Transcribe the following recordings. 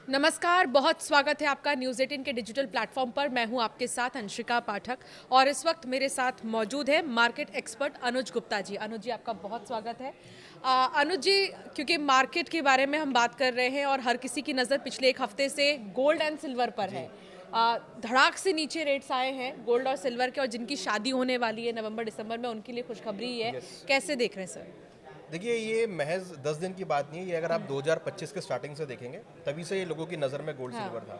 नमस्कार, बहुत स्वागत है आपका न्यूज़ 18 के डिजिटल प्लेटफॉर्म पर। मैं हूं आपके साथ अंशिका पाठक और इस वक्त मेरे साथ मौजूद है मार्केट एक्सपर्ट अनुज गुप्ता जी। अनुज जी, आपका बहुत स्वागत है। अनुज जी, क्योंकि मार्केट के बारे में हम बात कर रहे हैं और हर किसी की नज़र पिछले एक हफ्ते से गोल्ड एंड सिल्वर पर है। धड़ाक से नीचे रेट्स आए हैं गोल्ड और सिल्वर के, और जिनकी शादी होने वाली है नवंबर दिसंबर में, उनके लिए खुशखबरी है। कैसे देख रहे हैं सर? देखिए, ये महज 10 दिन की बात नहीं है। ये अगर आप 2025 के स्टार्टिंग से देखेंगे तभी से ये लोगों की नज़र में गोल्ड सिल्वर था।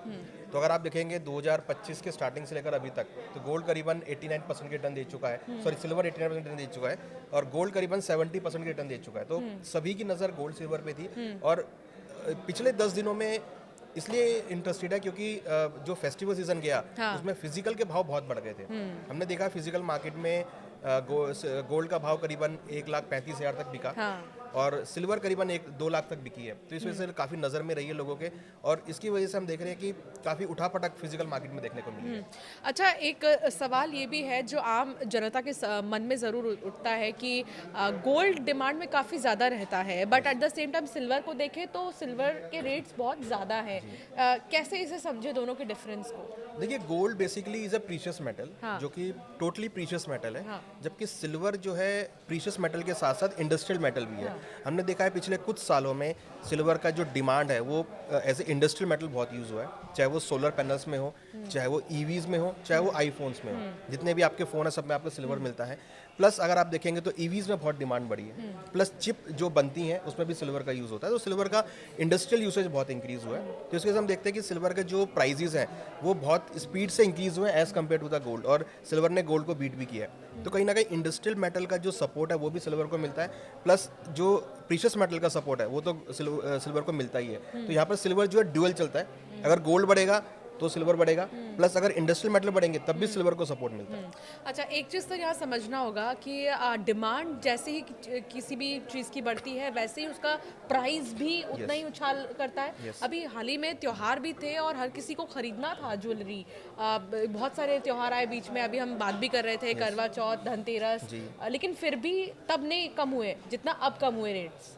तो अगर आप देखेंगे 2025 के स्टार्टिंग से लेकर अभी तक, तो गोल्ड करीबन 89% के रिटर्न दे चुका है, सॉरी सिल्वर 89% रिटर्न दे चुका है और गोल्ड करीबन 70% के रिटर्न दे चुका है। तो सभी की नज़र गोल्ड सिल्वर पे थी। और पिछले 10 दिनों में इसलिए इंटरेस्टेड है क्योंकि जो फेस्टिवल सीजन गया उसमें फिजिकल के भाव बहुत बढ़ गए थे। हमने देखा फिजिकल मार्केट में गोल्ड का भाव करीबन 1,35,000 तक बिका और सिल्वर करीबन 1-2 लाख तक बिकी है। तो इस वजह से काफ़ी नज़र में रही है लोगों के, और इसकी वजह से हम देख रहे हैं कि काफ़ी उठापटक फिजिकल मार्केट में देखने को मिली है। अच्छा, एक सवाल ये भी है जो आम जनता के मन में ज़रूर उठता है कि गोल्ड डिमांड में काफ़ी ज़्यादा रहता है, but at the same time silver को देखें तो सिल्वर के रेट्स बहुत ज़्यादा है। कैसे इसे समझे दोनों के डिफरेंस को? देखिए, gold basically is a precious metal, जो कि टोटली प्रीशियस मेटल है। जबकि सिल्वर जो है प्रीशियस मेटल के साथ साथ इंडस्ट्रियल मेटल भी है। हमने देखा है पिछले कुछ सालों में सिल्वर का जो डिमांड है वो एज ए इंडस्ट्रियल मेटल बहुत यूज़ हुआ है, चाहे वो सोलर पैनल्स में हो, चाहे वो ईवीज में हो, चाहे वो आईफोन्स में हो। जितने भी आपके फ़ोन है सब में आपको सिल्वर मिलता है। प्लस अगर आप देखेंगे तो ईवीज में बहुत डिमांड बढ़ी है। प्लस चिप जो बनती हैं उसमें भी सिल्वर का यूज़ होता है, तो सिल्वर का इंडस्ट्रियल यूसेज बहुत इंक्रीज़ हुआ है। तो इसके हम देखते हैं कि सिल्वर के जो प्राइजेज हैं वो बहुत स्पीड से इंक्रीज़ हुए हैं as compared to the gold, और सिल्वर ने गोल्ड को बीट भी किया है। तो कहीं ना कहीं इंडस्ट्रियल मेटल का जो सपोर्ट है वो भी सिल्वर को मिलता है, प्लस जो प्रीशियस मेटल का सपोर्ट है वो तो सिल्वर को मिलता ही है। तो यहाँ पर सिल्वर जो है ड्यूअल चलता है। अगर गोल्ड बढ़ेगा तो सिल्वर बढ़ेगा, प्लस अगर इंडस्ट्रियल मेटल बढ़ेंगे तब भी सिल्वर को सपोर्ट मिलता है। अच्छा, एक चीज़ तो यहाँ समझना होगा कि डिमांड जैसे ही किसी भी चीज़ की बढ़ती है वैसे ही उसका प्राइस भी उतना ही उछाल करता है। अभी हाल ही में त्यौहार भी थे और हर किसी को खरीदना था ज्वेलरी। बहुत सारे त्यौहार आए बीच में, अभी हम बात भी कर रहे थे करवा चौथ, धनतेरस, लेकिन फिर भी तब नहीं कम हुए जितना अब कम हुए रेट्स।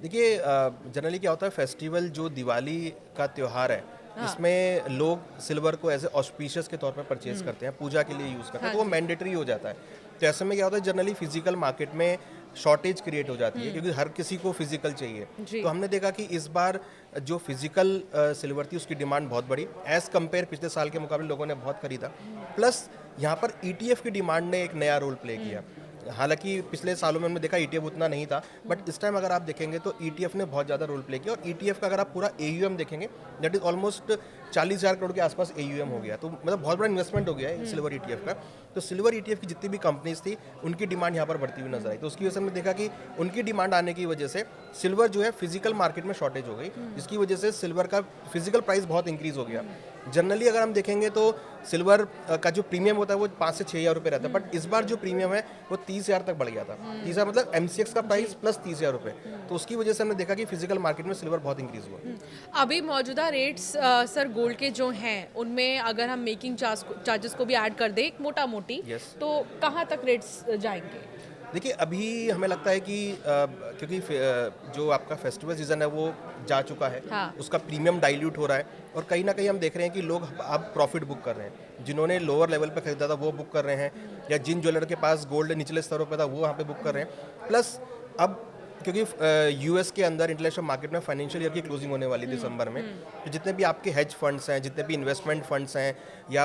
देखिए, जनरली क्या होता है, फेस्टिवल जो दिवाली का त्यौहार है इसमें लोग सिल्वर को एज ए ऑस्पिशियस के तौर पर परचेज करते हैं, पूजा के लिए यूज़ करते हैं, तो वो मैंडेटरी हो जाता है। तो ऐसे में क्या होता है, जनरली फिजिकल मार्केट में शॉर्टेज क्रिएट हो जाती है क्योंकि हर किसी को फिजिकल चाहिए। तो हमने देखा कि इस बार जो फिजिकल सिल्वर थी उसकी डिमांड बहुत बढ़ी एज़ कम्पेयर पिछले साल के मुकाबले, लोगों ने बहुत खरीदा। प्लस यहाँ पर ईटीएफ की डिमांड ने एक नया रोल प्ले किया। हालांकि पिछले सालों में हमने देखा ईटीएफ उतना नहीं था, बट इस टाइम अगर आप देखेंगे तो ईटीएफ ने बहुत ज़्यादा रोल प्ले किया। और ईटीएफ का अगर आप पूरा एयूएम देखेंगे दैट इज ऑलमोस्ट 40,000 करोड़ के आसपास एयूएम हो गया। तो मतलब बहुत बड़ा इन्वेस्टमेंट हो गया है सिल्वर ईटीएफ का। तो सिल्वर ईटीएफ की जितनी भी कंपनीज थी उनकी डिमांड यहाँ पर बढ़ती हुई नजर आई। तो उसकी वजह से हमने देखा कि उनकी डिमांड आने की वजह से सिल्वर जो है फिजिकल मार्केट में शॉर्टेज हो गई, जिसकी वजह से सिल्वर का फिजिकल प्राइस बहुत इंक्रीज हो गया। जनरली अगर हम देखेंगे तो सिल्वर का जो प्रीमियम होता है वो 5 से 6,000 रुपये रहता है, बट इस बार जो प्रीमियम है वो 30,000 तक बढ़ गया था। 30,000 मतलब एमसीएक्स का प्राइस प्लस 30,000 रुपये। तो उसकी वजह से हमने देखा कि फिजिकल मार्केट में सिल्वर बहुत इंक्रीज हुआ। अभी मौजूदा रेट्स सर गोल्ड के जो हैं उनमें अगर हम मेकिंग चार्जेस को भी ऐड कर दें एक मोटा मोटी, तो कहाँ तक रेट्स जाएंगे? देखिए, अभी हमें लगता है कि क्योंकि जो आपका फेस्टिवल सीजन है वो जा चुका है, उसका प्रीमियम डाइल्यूट हो रहा है, और कहीं ना कहीं हम देख रहे हैं कि लोग अब प्रॉफिट बुक कर रहे हैं। जिन्होंने लोअर लेवल पे खरीदा था वो बुक कर रहे हैं, या जिन ज्वेलर के पास गोल्ड निचले स्तरों पे था वो वहाँ पे बुक कर रहे हैं। प्लस अब क्योंकि यूएस के अंदर इंटरनेशनल मार्केट में फाइनेंशियल ईयर की क्लोजिंग होने वाली दिसंबर में, तो जितने भी आपके हेज फंड्स हैं, जितने भी इन्वेस्टमेंट फंड्स हैं या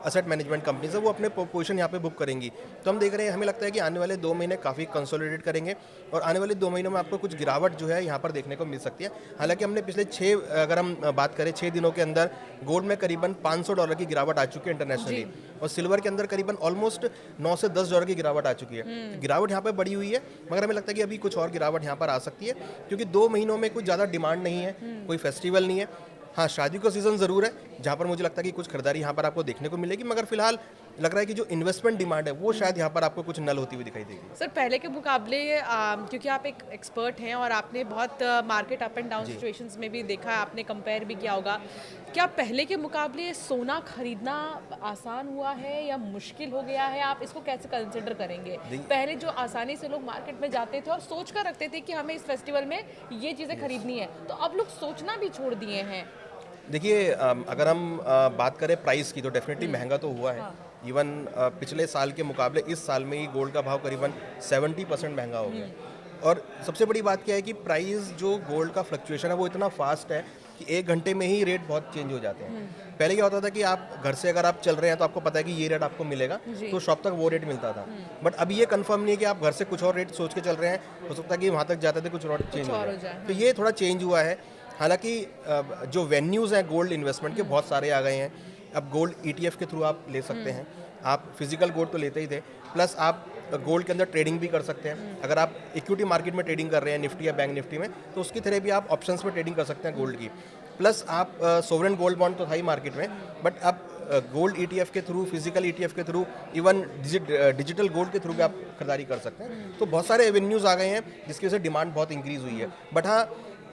असेट मैनेजमेंट कंपनीज हैं, वो अपने पोजीशन यहाँ पे बुक करेंगी। तो हम देख रहे हैं, हमें लगता है कि आने वाले 2 महीने काफ़ी कंसोलिडेट करेंगे और आने वाले 2 महीनों में आपको कुछ गिरावट जो है यहाँ पर देखने को मिल सकती है। हालांकि हमने पिछले अगर हम बात करें 6 दिनों के अंदर गोल्ड में करीबन $500 की गिरावट आ चुकी है इंटरनेशनली, और सिल्वर के अंदर करीबन ऑलमोस्ट $9 से $10 की गिरावट आ चुकी है। तो गिरावट यहाँ पर बढ़ी हुई है, मगर हमें लगता है कि अभी कुछ और गिरावट यहाँ पर आ सकती है क्योंकि 2 महीनों में कुछ ज़्यादा डिमांड नहीं है, कोई फेस्टिवल नहीं है। हाँ, शादी का सीजन ज़रूर है जहाँ पर मुझे लगता है कि कुछ खरीदारी यहाँ पर आपको देखने को मिलेगी, मगर फिलहाल लग रहा है कि जो इन्वेस्टमेंट डिमांड है वो शायद यहाँ पर आपको कुछ नल होती हुई दिखाई देगी। सर, पहले के मुकाबले क्योंकि आप एक एक्सपर्ट हैं और आपने बहुत market up and down situations में भी देखा है, आपने कंपेयर भी किया होगा, क्या पहले के मुकाबले सोना खरीदना आसान हुआ है या मुश्किल हो गया है? आप इसको कैसे कंसिडर करेंगे? पहले जो आसानी से लोग मार्केट में जाते थे और सोच कर रखते थे कि हमें इस फेस्टिवल में ये चीज़ें खरीदनी है, तो अब लोग सोचना भी छोड़ दिए हैं। देखिए अगर हम बात करें प्राइस की तो डेफिनेटली महंगा तो हुआ है। इवन पिछले साल के मुकाबले इस साल में ही गोल्ड का भाव करीबन 70% महंगा हो गया है। और सबसे बड़ी बात क्या है कि प्राइस जो गोल्ड का फ्लक्चुएशन है वो इतना फास्ट है कि 1 घंटे में ही रेट बहुत चेंज हो जाते हैं। पहले क्या होता था कि आप घर से अगर आप चल रहे हैं तो आपको पता है कि ये रेट आपको मिलेगा, तो शॉप तक वो रेट मिलता था। बट अब ये कंफर्म नहीं है कि आप घर से कुछ और रेट सोच के चल रहे हैं, हो सकता है कि वहाँ तक जाते थे कुछ और चेंज हो जाए। तो ये थोड़ा चेंज हुआ है। हालांकि जो वेन्यूज़ हैं गोल्ड इन्वेस्टमेंट के बहुत सारे आ गए हैं। अब गोल्ड ETF के थ्रू आप ले सकते हैं। आप फिजिकल गोल्ड तो लेते ही थे, प्लस आप गोल्ड के अंदर ट्रेडिंग भी कर सकते हैं। अगर आप इक्विटी मार्केट में ट्रेडिंग कर रहे हैं निफ्टी या बैंक निफ्टी में, तो उसकी तरह भी आप ऑप्शंस में ट्रेडिंग कर सकते हैं गोल्ड की। प्लस आप सोवरेन गोल्ड बॉन्ड तो था ही मार्केट में, बट आप गोल्ड ETF के थ्रू, फिजिकल ETF के थ्रू, इवन डिजिटल गोल्ड के थ्रू भी आप खरीदारी कर सकते हैं। तो बहुत सारे एवेन्यूज़ आ गए हैं जिसकी वजह से डिमांड बहुत इंक्रीज़ हुई है। बट हाँ,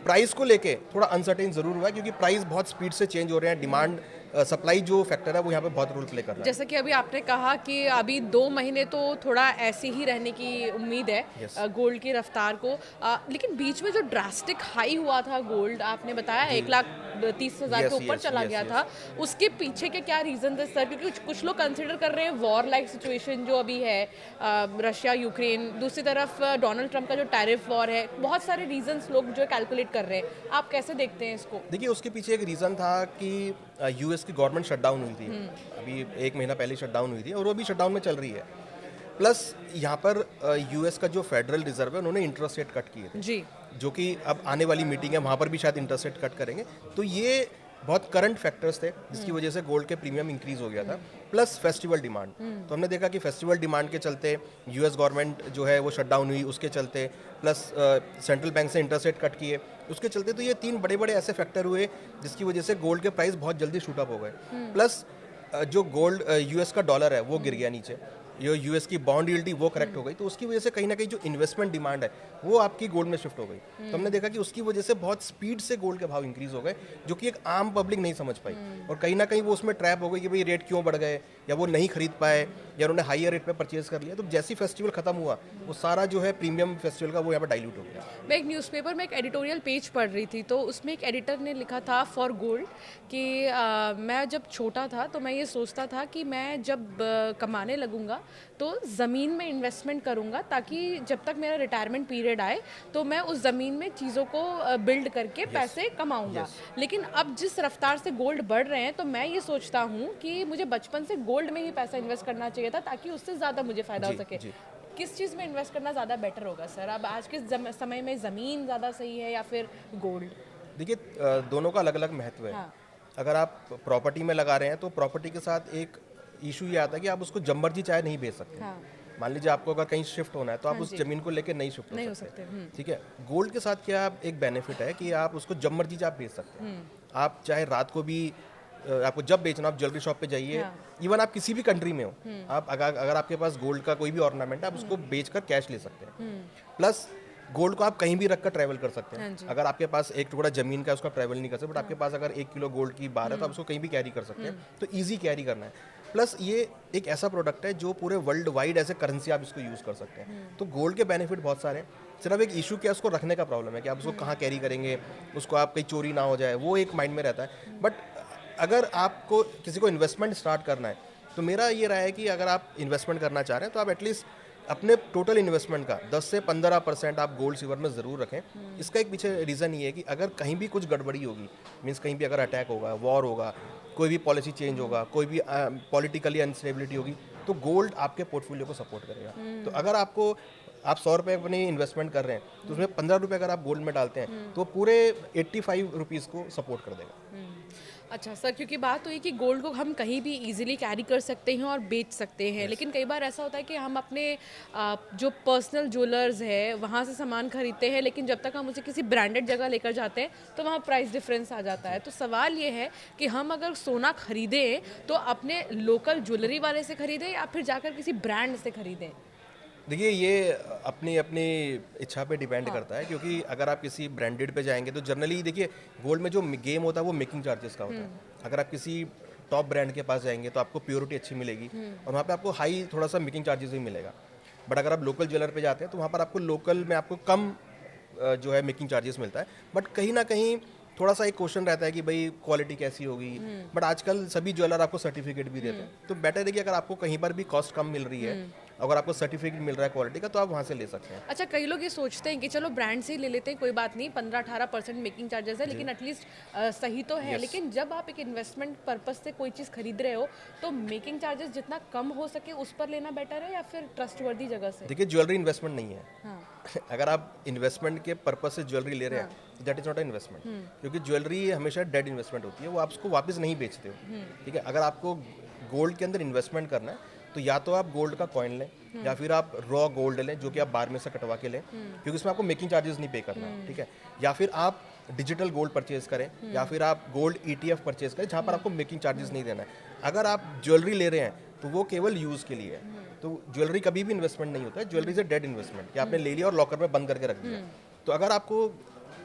प्राइस को लेके थोड़ा अनसर्टेन जरूर हुआ है क्योंकि प्राइस बहुत स्पीड से चेंज हो रहे हैं। डिमांड सप्लाई जो फैक्टर है वो यहाँ पे बहुत रोल प्ले कर रहा है। जैसा कि अभी आपने कहा कि अभी 2 महीने तो थोड़ा ऐसे ही रहने की उम्मीद है गोल्ड की रफ्तार को, लेकिन बीच में जो ड्रास्टिक हाई हुआ था गोल्ड, आपने बताया 1,30,000 के ऊपर चला गया था, उसके पीछे के क्या रीजन थे सर? क्योंकि कुछ लोग कंसिडर कर रहे हैं वॉर लाइक सिचुएशन जो अभी है, रशिया यूक्रेन, दूसरी तरफ डोनाल्ड ट्रंप का जो टैरिफ वॉर है, बहुत सारे रीजंस लोग जो कैलकुलेट कर रहे हैं। आप कैसे देखते हैं इसको? देखिए, उसके पीछे एक रीज़न था कि US की गवर्नमेंट शटडाउन हुई थी। अभी 1 महीना पहले शटडाउन हुई थी और वो भी शटडाउन में चल रही है। प्लस यहाँ पर US का जो फेडरल रिजर्व है उन्होंने इंटरेस्ट रेट कट किए थे जी, जो कि अब आने वाली मीटिंग है वहाँ पर भी शायद इंटरेस्ट रेट कट करेंगे। तो ये बहुत करंट फैक्टर्स थे जिसकी वजह से गोल्ड के प्रीमियम इंक्रीज हो गया था। प्लस फेस्टिवल डिमांड, तो हमने देखा कि फेस्टिवल डिमांड के चलते US गवर्नमेंट जो है वो शटडाउन हुई, उसके चलते प्लस सेंट्रल बैंक से इंटरेस्ट रेट कट किए उसके चलते, तो ये 3 बड़े बड़े ऐसे फैक्टर हुए जिसकी वजह से गोल्ड के प्राइस बहुत जल्दी शूट अप हो गए। प्लस जो गोल्ड US का डॉलर है वो गिर गया नीचे, जो US की बॉन्ड यील्ड थी वो करेक्ट हो गई, तो उसकी वजह से कहीं ना कहीं जो इन्वेस्टमेंट डिमांड है वो आपकी गोल्ड में शिफ्ट हो गई। तो हमने देखा कि उसकी वजह से बहुत स्पीड से गोल्ड के भाव इंक्रीज हो गए जो कि एक आम पब्लिक नहीं समझ पाई, और कहीं ना कहीं वो उसमें ट्रैप हो गई कि भाई रेट क्यों बढ़ गए, या वो नहीं खरीद पाए, या उन्होंने हाईयर रेट पे परचेज कर लिया। तो जैसी फेस्टिवल खत्म हुआ वो सारा जो है प्रीमियम फेस्टिवल का वो यहाँ पर डाइल्यूट हो गया। मैं एक न्यूज़पेपर में एक एडिटोरियल पेज पढ़ रही थी, तो उसमें एक एडिटर ने लिखा था फॉर गोल्ड कि मैं जब छोटा था तो मैं ये सोचता था कि मैं जब कमाने लगूंगा तो ज़मीन में इन्वेस्टमेंट करूंगा ताकि जब तक मेरा रिटायरमेंट पीरियड आए तो मैं उस ज़मीन में चीज़ों को बिल्ड करके पैसे कमाऊंगा। लेकिन अब जिस रफ्तार से गोल्ड बढ़ रहे हैं तो मैं ये सोचता हूँ कि मुझे बचपन से गोल्ड में ही पैसा इन्वेस्ट करना चाहिए था ताकि उससे ज़्यादा मुझे फ़ायदा हो सके। किस चीज़ में इन्वेस्ट करना ज़्यादा बेटर होगा सर? अब आज के समय में ज़मीन ज़्यादा सही है या फिर गोल्ड? देखिए, दोनों का अलग अलग महत्व है। हाँ। अगर आप प्रॉपर्टी में लगा रहे हैं तो प्रॉपर्टी के साथ एक इशू ये आता है कि आप उसको जब मर्जी चाहे नहीं बेच सकते। हाँ। मान लीजिए आपको अगर कहीं शिफ्ट होना है तो आप उस जमीन को लेकर नहीं शिफ्ट हो सकते। ठीक है, गोल्ड के साथ क्या एक बेनिफिट है कि आप उसको जब मर्जी आप बेच सकते हैं। आप चाहे रात को भी, आपको जब बेचना, आप ज्वेलरी शॉप पे जाइए, इवन आप किसी भी कंट्री में हो, आप अगर आपके पास गोल्ड का कोई भी ऑर्नामेंट है आप उसको बेचकर कैश ले सकते हैं। प्लस गोल्ड को आप कहीं भी रखकर ट्रैवल कर सकते हैं। अगर आपके पास एक टुकड़ा जमीन का है उसका ट्रैवल नहीं कर सकते, बट आपके पास अगर 1 किलो गोल्ड की बार है तो आप उसको कहीं भी कैरी कर सकते हैं। तो ईजी कैरी करना है। प्लस ये एक ऐसा प्रोडक्ट है जो पूरे world wide as a currency आप इसको यूज़ कर सकते हैं। तो गोल्ड के बेनिफिट बहुत सारे हैं। सिर्फ एक इशू क्या, उसको रखने का प्रॉब्लम है कि आप उसको कहाँ कैरी करेंगे, उसको आप कहीं चोरी ना हो जाए, वो एक माइंड में रहता है। बट अगर आपको किसी को इन्वेस्टमेंट स्टार्ट करना है तो मेरा ये राय है कि अगर आप इन्वेस्टमेंट करना चाह रहे हैं तो आप एटलीस्ट अपने टोटल इन्वेस्टमेंट का 10 से 15% आप गोल्ड सिल्वर में ज़रूर रखें। इसका एक पीछे रीज़न ये है कि अगर कहीं भी कुछ गड़बड़ी होगी, मीन्स कहीं भी अगर अटैक होगा, वॉर होगा, कोई भी पॉलिसी चेंज होगा, कोई भी पॉलिटिकली अनस्टेबिलिटी होगी, तो गोल्ड आपके पोर्टफोलियो को सपोर्ट करेगा। तो अगर आप 100 रुपये अपनी इन्वेस्टमेंट कर रहे हैं तो उसमें 15 रुपये अगर आप गोल्ड में डालते हैं तो पूरे 85 रुपीज़ को सपोर्ट कर देगा। अच्छा सर, क्योंकि बात तो ये कि गोल्ड को हम कहीं भी इजीली कैरी कर सकते हैं और बेच सकते हैं, लेकिन कई बार ऐसा होता है कि हम अपने जो पर्सनल ज्वेलर्स है वहाँ से सामान खरीदते हैं, लेकिन जब तक हम उसे किसी ब्रांडेड जगह लेकर जाते हैं तो वहाँ प्राइस डिफरेंस आ जाता है। तो सवाल ये है कि हम अगर सोना खरीदें तो अपने लोकल ज्वेलरी वाले से खरीदें या फिर जाकर किसी ब्रांड से खरीदें? देखिए, ये अपनी अपनी इच्छा पे डिपेंड करता है, क्योंकि अगर आप किसी ब्रांडेड पे जाएंगे तो जनरली देखिए गोल्ड में जो गेम होता है वो मेकिंग चार्जेस का होता है। अगर आप किसी टॉप ब्रांड के पास जाएंगे तो आपको प्योरिटी अच्छी मिलेगी और वहाँ पे आपको हाई थोड़ा सा मेकिंग चार्जेस भी मिलेगा। बट अगर आप लोकल ज्वेलर पे जाते हैं तो वहाँ पर आपको लोकल में आपको कम जो है मेकिंग चार्जेस मिलता है, बट कहीं ना कहीं थोड़ा सा एक क्वेश्चन रहता है कि भाई क्वालिटी कैसी होगी, बट आजकल सभी ज्वेलर आपको सर्टिफिकेट भी देते हैं, तो बेटर है कि अगर आपको कहीं पर भी कॉस्ट कम मिल रही है, अगर आपको सर्टिफिकेट मिल रहा है क्वालिटी का, तो आप वहाँ से ले सकते हैं। अच्छा, कई लोग ये सोचते हैं कि चलो ब्रांड से ही ले लेते हैं, कोई बात नहीं, 15-18% मेकिंग चार्जेस है, लेकिन एटलीस्ट सही तो है। लेकिन जब आप एक इन्वेस्टमेंट पर्पस से कोई चीज़ खरीद रहे हो, तो मेकिंग चार्जेस जितना कम हो सके उस पर लेना बेटर है या फिर ट्रस्टवर्दी जगह से? देखिए, ज्वेलरी इन्वेस्टमेंट नहीं है। हाँ। अगर आप इन्वेस्टमेंट के पर्पज से ज्वेलरी ले रहे हैं, दैट इज नॉट इन्वेस्टमेंट, क्योंकि ज्वेलरी हमेशा डेड इन्वेस्टमेंट होती है, वो आप उसको वापस नहीं बेचते हो। ठीक है, अगर आपको गोल्ड के अंदर इन्वेस्टमेंट करना है, तो या तो आप गोल्ड का कॉइन लें, या फिर आप रॉ गोल्ड लें जो कि आप बार में से कटवा के लें, क्योंकि उसमें आपको मेकिंग चार्जेस नहीं पे करना है। ठीक है, या फिर आप डिजिटल गोल्ड परचेज करें, या फिर आप गोल्ड ETF परचेज करें जहाँ पर आपको मेकिंग चार्जेस नहीं देना है। अगर आप ज्वेलरी ले रहे हैं तो वो केवल यूज़ के लिए है, तो ज्वेलरी कभी भी इन्वेस्टमेंट नहीं होता है। Jewellery is a dead investment कि आपने ले लिया और लॉकर में बंद करके रख दिया। तो अगर आपको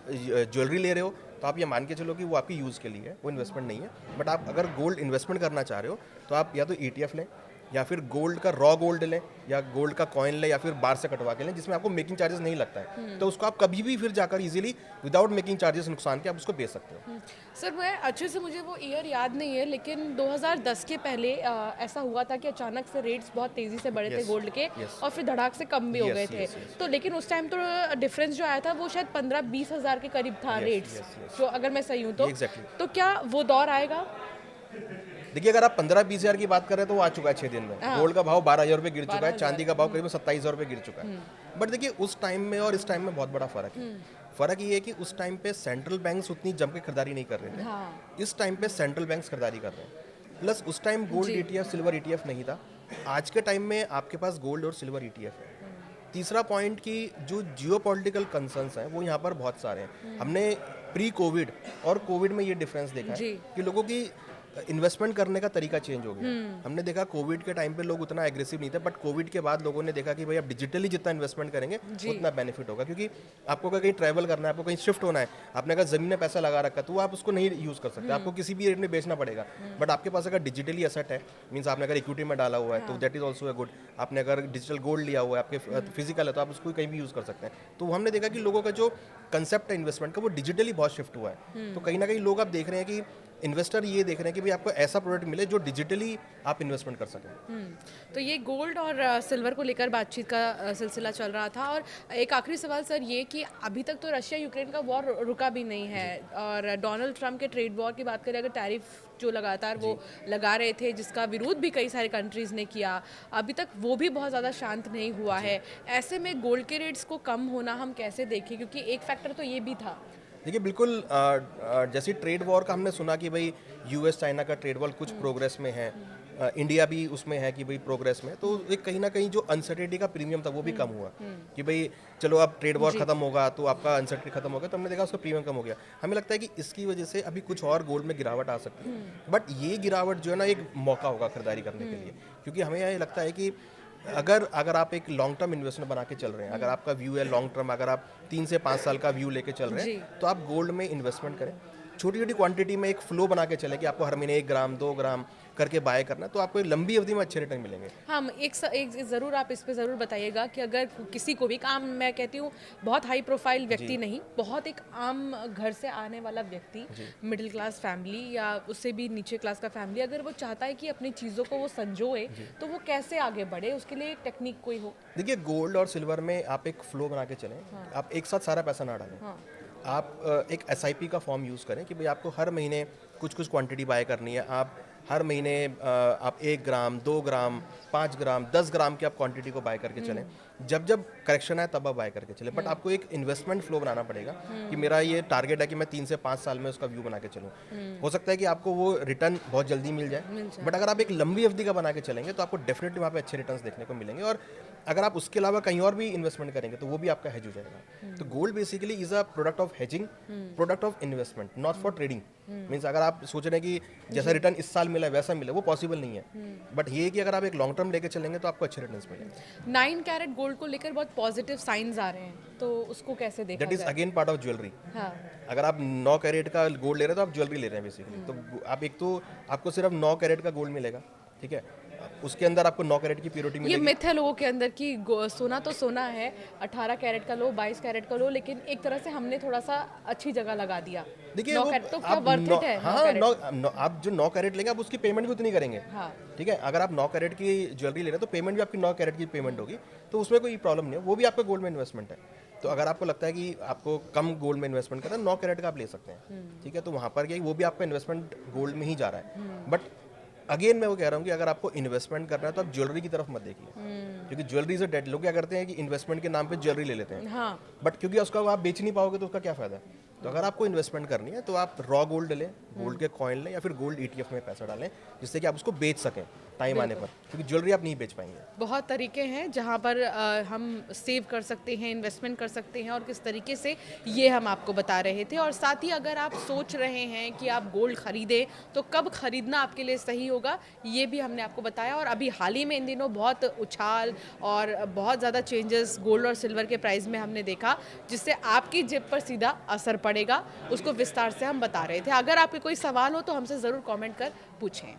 ज्वेलरी ले रहे हो तो आप ये मान के चलो कि वो आपकी यूज़ के लिए है, वो इन्वेस्टमेंट नहीं है। बट आप अगर गोल्ड इन्वेस्टमेंट करना चाह रहे हो तो आप या तो ETF लें, या फिर गोल्ड का रॉ गोल्ड लें, या गोल्ड का कॉइन लें, या फिर बार से कटवा के लें जिसमें आपको मेकिंग चार्जेस नहीं लगता है, तो उसको आप कभी भी फिर जाकर इजीली विदाउट मेकिंग चार्जेस नुकसान के आप उसको बेच सकते हो। सर, मैं अच्छे से मुझे वो ईयर याद नहीं है, लेकिन 2010 के पहले ऐसा हुआ था कि अचानक से रेट्स बहुत तेज़ी से बढ़े थे गोल्ड के, और फिर धड़ाक से कम भी हो गए थे। तो लेकिन उस टाइम तो डिफरेंस जो आया था वो शायद 15-20 हज़ार के करीब था रेट्स, जो अगर मैं सही हूँ तो क्या वो दौर आएगा? देखिए, अगर आप 15-20 हज़ार की बात कर रहे हैं तो वो आ चुका है 6 दिन में। गोल्ड का भाव 12,000 रुपये गिर चुका है, चांदी का भाव करीब 27,000 रुपये गिर चुका है। बट देखिए, उस टाइम में और इस टाइम में बहुत बड़ा फर्क है। फर्क ये है कि उस टाइम पे सेंट्रल बैंक्स उतनी जम के खरीदारी नहीं कर रहे थे। हाँ। इस टाइम पे सेंट्रल बैंक्स खरीदारी कर रहे हैं। प्लस उस time gold ETF, silver ETF नहीं था। आज के टाइम में आपके पास गोल्ड और सिल्वर ETF है। तीसरा पॉइंट कि जो जियोपॉलिटिकल कंसर्न्स हैं वो यहाँ पर बहुत सारे हैं। हमने प्री कोविड और कोविड में ये डिफरेंस देखा है कि लोगों की इन्वेस्टमेंट करने का तरीका चेंज हो गया। हमने देखा कोविड के टाइम पे लोग उतना एग्रेसिव नहीं थे, बट कोविड के बाद लोगों ने देखा कि भाई आप डिजिटली जितना इन्वेस्टमेंट करेंगे उतना बेनिफिट होगा, क्योंकि आपको अगर कहीं ट्रैवल करना है, आपको कहीं शिफ्ट होना है, आपने अगर जमीन में पैसा लगा रखा है तो आप उसको नहीं यूज़ कर सकते, आपको किसी भी रेट में बेचना पड़ेगा। बट आपके पास अगर डिजिटली एसेट है, मीन्स आपने अगर इक्विटी में डाला हुआ है तो that is also a good. आपने अगर डिजिटल गोल्ड लिया हुआ है, आपके फिजिकल है, तो आप उसको कहीं भी यूज़ कर सकते हैं। तो हमने देखा कि लोगों का जो कंसेप्ट है इन्वेस्टमेंट का वो डिजिटली बहुत शिफ्ट हुआ है। तो कहीं ना कहीं लोग आप देख रहे हैं कि इन्वेस्टर ये देख रहे हैं कि भाई आपको ऐसा प्रोडक्ट मिले जो डिजिटली आप इन्वेस्टमेंट कर सकें। तो ये गोल्ड और सिल्वर को लेकर बातचीत का सिलसिला चल रहा था। और एक आखिरी सवाल सर, ये कि अभी तक तो रशिया यूक्रेन का वॉर रुका भी नहीं है, और डोनाल्ड ट्रंप के ट्रेड वॉर की बात करें, अगर टैरिफ जो लगातार वो लगा रहे थे, जिसका विरोध भी कई सारे कंट्रीज़ ने किया, अभी तक वो भी बहुत ज़्यादा शांत नहीं हुआ है। ऐसे में गोल्ड के रेट्स को कम होना हम कैसे देखें, क्योंकि एक फैक्टर तो ये भी था। देखिए, बिल्कुल जैसे ट्रेड वॉर का हमने सुना कि भाई US चाइना का ट्रेड वॉर कुछ प्रोग्रेस में है, इंडिया भी उसमें है कि भाई प्रोग्रेस में, तो एक कहीं ना कहीं जो अनसर्टेनिटी का प्रीमियम था वो भी कम हुआ कि भाई चलो अब ट्रेड वॉर खत्म होगा तो आपका अनसर्टेनिटी खत्म होगा, तो हमने देखा उसका प्रीमियम कम हो गया। हमें लगता है कि इसकी वजह से अभी कुछ और गोल्ड में गिरावट आ सकती है, बट ये गिरावट जो है ना एक मौका होगा खरीदारी करने के लिए, क्योंकि हमें ये लगता है कि अगर आप एक लॉन्ग टर्म इन्वेस्टमेंट बना के चल रहे हैं, अगर आपका व्यू है लॉन्ग टर्म, अगर आप 3 से 5 साल का व्यू लेके चल रहे हैं, तो आप गोल्ड में इन्वेस्टमेंट करें। छोटी छोटी क्वांटिटी में एक फ्लो बना के चले कि आपको हर महीने 1 ग्राम 2 ग्राम करके बाय करना, तो आपको लंबी अवधि में अच्छे रिटर्न मिलेंगे। हाँ, एक ज़रूर आप इस पे ज़रूर बताइएगा कि अगर किसी को भी काम, मैं कहती हूँ बहुत हाई प्रोफाइल व्यक्ति नहीं, बहुत एक आम घर से आने वाला व्यक्ति, मिडिल क्लास फैमिली या उससे भी नीचे क्लास का फैमिली, अगर वो चाहता है कि अपनी चीज़ों को वो संजोए, तो वो कैसे आगे बढ़े, उसके लिए एक टेक्निक कोई हो? देखिए, गोल्ड और सिल्वर में आप एक फ्लो बना के चलें। आप एक साथ सारा पैसा ना डालें। आप एक SIP का फॉर्म यूज़ करें कि भाई आपको हर महीने कुछ कुछ क्वांटिटी बाय करनी है। आप हर महीने आप 1 ग्राम 2 ग्राम 5 ग्राम 10 ग्राम की आप क्वांटिटी को बाय करके चलें। जब जब करेक्शन आए तब आप बाय करके चलें, बट आपको एक इन्वेस्टमेंट फ्लो बनाना पड़ेगा कि मेरा ये टारगेट है कि मैं 3 से 5 साल में उसका व्यू बना के चलूँ। हो सकता है कि आपको वो रिटर्न बहुत जल्दी मिल जाए, बट अगर आप एक लंबी अवधि का बना के चलेंगे तो आपको डेफिनेटली वहाँ पे अच्छे रिटर्न्स देखने को मिलेंगे। और अगर आप उसके अलावा कहीं और भी इन्वेस्टमेंट करेंगे तो वो भी आपका हेज हो जाएगा। तो gold basically is a product of hedging, product of investment, not for trading. Means अगर आप सोच रहे हैं कि जैसा रिटर्न इस साल मिला है वैसा मिले, वो पॉसिबल नहीं है। बट ये कि अगर आप एक लॉन्ग टर्म लेके चलेंगे तो आपको अच्छे रिटर्न्स मिलेंगे। 9 कैरेट गोल्ड को लेकर बहुत पॉजिटिव साइंस आ रहे हैं, तो उसको कैसे देखा that is again part of jewellery. हाँ। अगर आप 9 कैरेट का गोल्ड ले रहे हैं तो आप ज्वेलरी ले रहे हैं बेसिकली। तो आप एक तो आपको सिर्फ 9 कैरेट का गोल्ड मिलेगा, ठीक है। उसके अंदर आपको 9 कैरेट की प्योरिटी ये मिलेगी। मिथ है लोगों के अंदर कि सोना तो सोना है, 18 कैरेट का लो, 22 कैरेट का लो, लेकिन एक तरह से हमने थोड़ा सा अच्छी जगह लगा दिया। देखिए 9 वो कैरेट तो क्या आप वर्थ इट है? 9 हाँ कैरेट। आप जो 9 कैरेट लेंगे आप उसकी पेमेंट भी उतनी करेंगे। हाँ। ठीक है, अगर आप 9 कैरेट की ज्वेलरी ले रहे हैं तो पेमेंट भी आपकी 9 कैरेट की पेमेंट होगी, तो उसमें कोई प्रॉब्लम नहीं है, वो भी आपका गोल्ड में इन्वेस्टमेंट है। तो अगर आपको लगता है कि आपको कम गोल्ड में इन्वेस्टमेंट करना है, 9 कैरेट का आप ले सकते हैं। ठीक है, तो वहाँ पर वो भी आपका इन्वेस्टमेंट गोल्ड में ही जा रहा है। बट अगेन मैं वो कह रहा हूँ कि अगर आपको इन्वेस्टमेंट करना है तो आप ज्वेलरी की तरफ मत देखिए, क्योंकि ज्वेलरी से डेड लोग क्या करते हैं कि इन्वेस्टमेंट के नाम पे ज्वेलरी ले लेते हैं। हाँ। बट क्योंकि उसका आप बेच नहीं पाओगे तो उसका क्या फायदा है। तो अगर आपको इन्वेस्टमेंट करनी है तो आप रॉ गोल्ड लें, गोल्ड के कॉइन लें, या फिर गोल्ड ETF में पैसा डालें, जिससे कि आप उसको बेच सकें टाइम आने पर, क्योंकि ज्वेलरी आप नहीं बेच पाएंगे। बहुत तरीके हैं जहाँ पर हम सेव कर सकते हैं, इन्वेस्टमेंट कर सकते हैं, और किस तरीके से ये हम आपको बता रहे थे। और साथ ही अगर आप सोच रहे हैं कि आप गोल्ड खरीदें तो कब खरीदना आपके लिए सही होगा, ये भी हमने आपको बताया। और अभी हाल ही में इन दिनों बहुत उछाल और बहुत ज़्यादा चेंजेस गोल्ड और सिल्वर के प्राइस में हमने देखा, जिससे आपकी जेब पर सीधा असर पड़ेगा, उसको विस्तार से हम बता रहे थे। अगर आपके कोई सवाल हो तो हमसे ज़रूर कमेंट कर पूछें।